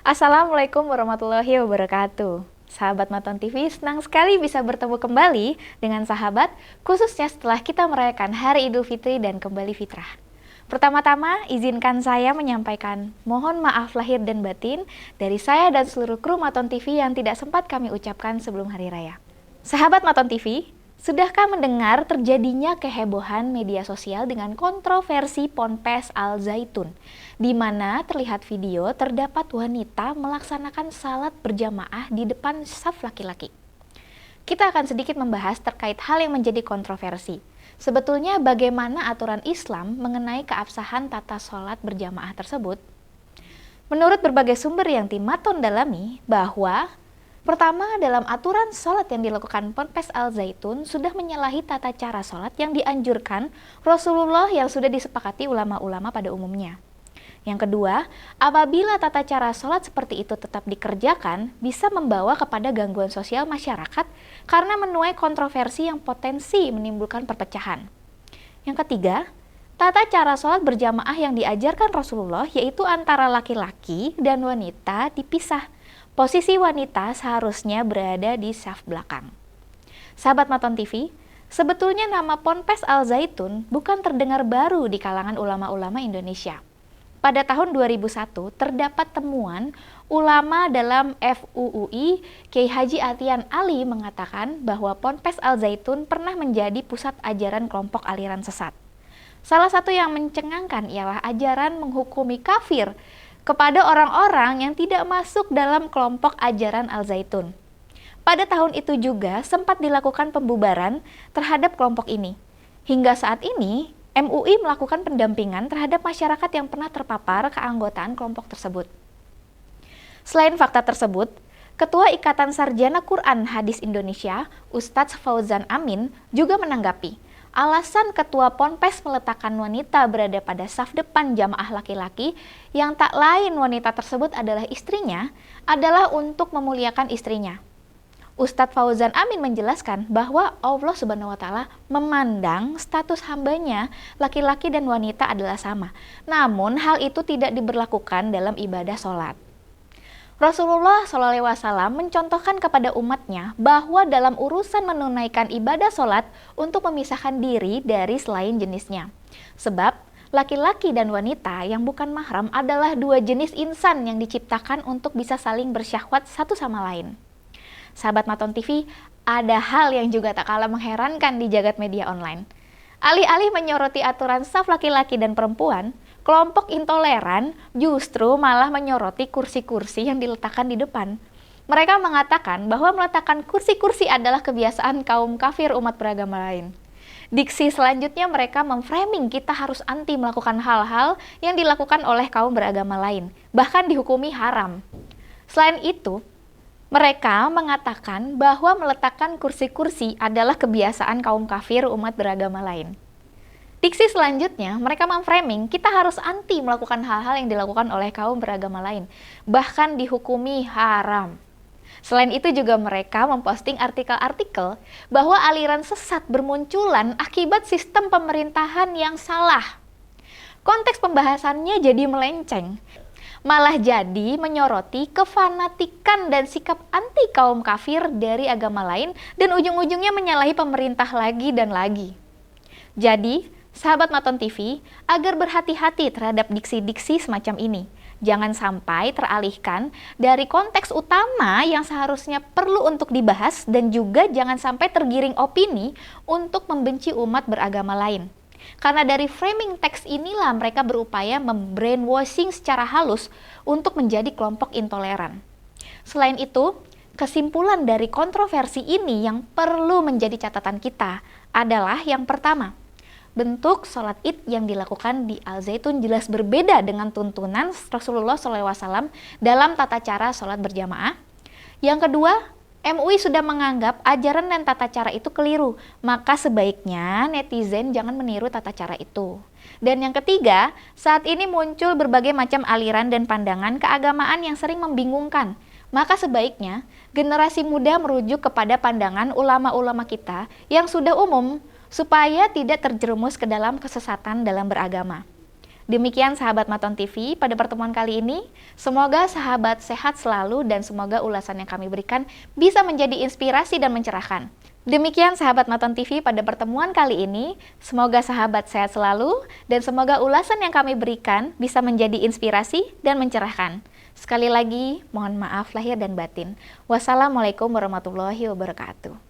Assalamualaikum warahmatullahi wabarakatuh. Sahabat Maton TV, senang sekali bisa bertemu kembali dengan sahabat, khususnya setelah kita merayakan Hari Idul Fitri dan kembali fitrah. Pertama-tama, izinkan saya menyampaikan mohon maaf lahir dan batin dari saya dan seluruh kru Maton TV yang tidak sempat kami ucapkan sebelum Hari Raya. Sahabat Maton TV, sudahkah mendengar terjadinya kehebohan media sosial dengan kontroversi Ponpes Al Zaitun, di mana terlihat video terdapat wanita melaksanakan salat berjamaah di depan saf laki-laki? Kita akan sedikit membahas terkait hal yang menjadi kontroversi. Sebetulnya bagaimana aturan Islam mengenai keabsahan tata sholat berjamaah tersebut? Menurut berbagai sumber yang tim Maton dalami, bahwa pertama, dalam aturan sholat yang dilakukan Ponpes Al Zaitun sudah menyalahi tata cara sholat yang dianjurkan Rasulullah yang sudah disepakati ulama-ulama pada umumnya. Yang kedua, apabila tata cara sholat seperti itu tetap dikerjakan, bisa membawa kepada gangguan sosial masyarakat karena menuai kontroversi yang potensi menimbulkan perpecahan. Yang ketiga, tata cara sholat berjamaah yang diajarkan Rasulullah yaitu antara laki-laki dan wanita dipisah. Posisi wanita seharusnya berada di saf belakang. Sahabat Maton TV, sebetulnya nama Ponpes Al Zaitun bukan terdengar baru di kalangan ulama-ulama Indonesia. Pada tahun 2001, terdapat temuan ulama dalam FUUI, Kiai Haji Atian Ali mengatakan bahwa Ponpes Al Zaitun pernah menjadi pusat ajaran kelompok aliran sesat. Salah satu yang mencengangkan ialah ajaran menghukumi kafir kepada orang-orang yang tidak masuk dalam kelompok ajaran Al Zaitun. Pada tahun itu juga sempat dilakukan pembubaran terhadap kelompok ini. Hingga saat ini, MUI melakukan pendampingan terhadap masyarakat yang pernah terpapar keanggotaan kelompok tersebut. Selain fakta tersebut, Ketua Ikatan Sarjana Quran Hadis Indonesia, Ustadz Fauzan Amin, juga menanggapi alasan Ketua Ponpes meletakkan wanita berada pada saf depan jamaah laki-laki yang tak lain wanita tersebut adalah istrinya, adalah untuk memuliakan istrinya. Ustadz Fauzan Amin menjelaskan bahwa Allah Subhanahu wa Ta'ala memandang status hambanya laki-laki dan wanita adalah sama. Namun hal itu tidak diberlakukan dalam ibadah sholat. Rasulullah SAW mencontohkan kepada umatnya bahwa dalam urusan menunaikan ibadah sholat untuk memisahkan diri dari selain jenisnya. Sebab laki-laki dan wanita yang bukan mahram adalah dua jenis insan yang diciptakan untuk bisa saling bersyahwat satu sama lain. Sahabat Maton TV, ada hal yang juga tak kalah mengherankan di jagat media online. Alih-alih menyoroti aturan saf laki-laki dan perempuan, kelompok intoleran justru malah menyoroti kursi-kursi yang diletakkan di depan. Mereka mengatakan bahwa meletakkan kursi-kursi adalah kebiasaan kaum kafir umat beragama lain. Diksi selanjutnya mereka memframing kita harus anti melakukan hal-hal yang dilakukan oleh kaum beragama lain, bahkan dihukumi haram. Selain itu, mereka mengatakan bahwa meletakkan kursi-kursi adalah kebiasaan kaum kafir umat beragama lain. Diksi selanjutnya, mereka memframing kita harus anti melakukan hal-hal yang dilakukan oleh kaum beragama lain, bahkan dihukumi haram. Selain itu juga mereka memposting artikel-artikel bahwa aliran sesat bermunculan akibat sistem pemerintahan yang salah. Konteks pembahasannya jadi melenceng, malah jadi menyoroti kefanatikan dan sikap anti kaum kafir dari agama lain dan ujung-ujungnya menyalahi pemerintah lagi dan lagi. Jadi, sahabat Maton TV, agar berhati-hati terhadap diksi-diksi semacam ini. Jangan sampai teralihkan dari konteks utama yang seharusnya perlu untuk dibahas dan juga jangan sampai tergiring opini untuk membenci umat beragama lain. Karena dari framing teks inilah mereka berupaya membrainwashing secara halus untuk menjadi kelompok intoleran. Selain itu, kesimpulan dari kontroversi ini yang perlu menjadi catatan kita adalah yang pertama, bentuk sholat id yang dilakukan di Al Zaitun jelas berbeda dengan tuntunan Rasulullah SAW dalam tata cara sholat berjamaah. Yang kedua, MUI sudah menganggap ajaran dan tata cara itu keliru, maka sebaiknya netizen jangan meniru tata cara itu. Dan yang ketiga, saat ini muncul berbagai macam aliran dan pandangan keagamaan yang sering membingungkan. Maka sebaiknya generasi muda merujuk kepada pandangan ulama-ulama kita yang sudah umum, supaya tidak terjerumus ke dalam kesesatan dalam beragama. Demikian sahabat Maton TV pada pertemuan kali ini. Semoga sahabat sehat selalu dan semoga ulasan yang kami berikan bisa menjadi inspirasi dan mencerahkan. Demikian sahabat Maton TV pada pertemuan kali ini. Semoga sahabat sehat selalu dan semoga ulasan yang kami berikan bisa menjadi inspirasi dan mencerahkan. Sekali lagi, mohon maaf lahir dan batin. Wassalamualaikum warahmatullahi wabarakatuh.